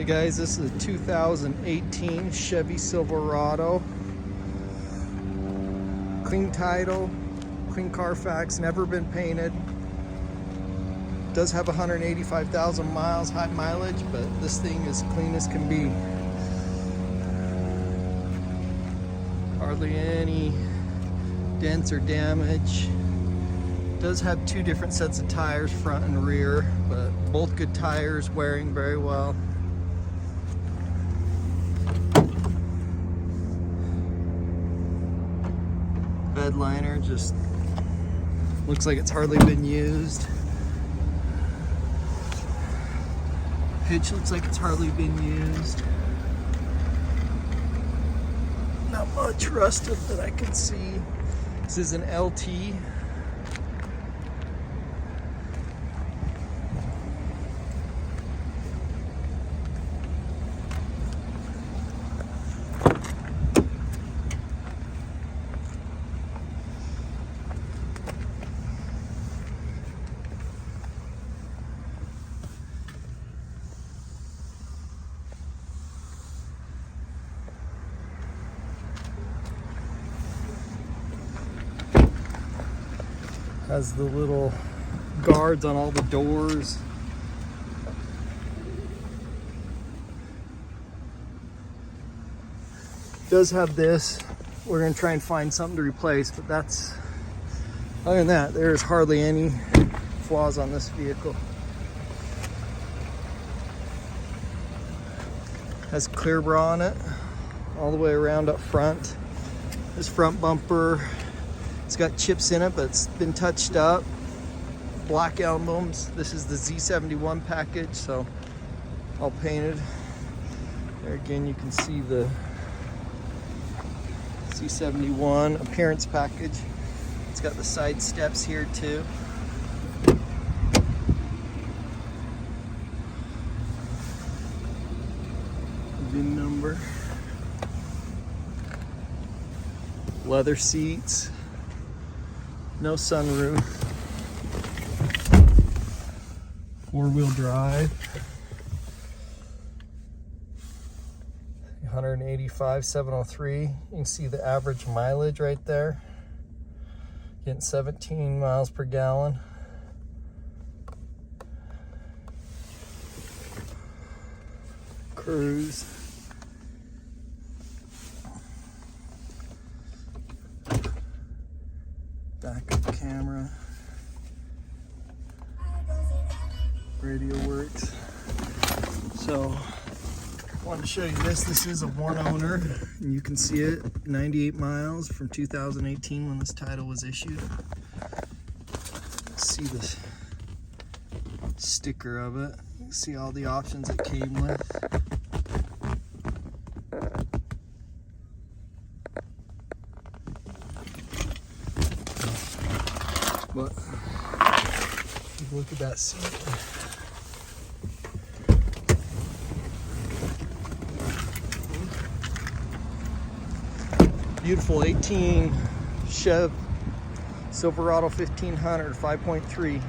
Hey guys, this is a 2018 Chevy Silverado. Clean title, clean Carfax, never been painted. Does have 185,000 miles, high mileage, but this thing is clean as can be. Hardly any dents or damage. Does have two different sets of tires, front and rear, but both good tires, wearing very well. Bed liner just looks like it's hardly been used. Hitch looks like it's hardly been used. Not much rusted that I can see. This is an LT. Has the little guards on all the doors. Does have this. We're gonna try and find something to replace, but that's, other than that, there's hardly any flaws on this vehicle. Has clear bra on it, all the way around up front. This front bumper, it's got chips in it, but it's been touched up. Black emblems. This is the Z71 package, so all painted. There again, you can see the Z71 appearance package. It's got the side steps here too. VIN number. Leather seats. No sunroof. Four-wheel drive. 185,703. You can see the average mileage right there. Getting 17 miles per gallon. Cruise. Backup camera. Radio works. So, I wanted to show you this. This is a one owner, and you can see it, 98 miles from 2018 when this title was issued. See the sticker of it. You can see all the options it came with. But take a look at that seat. Beautiful 18 Chev Silverado 1500 5.3.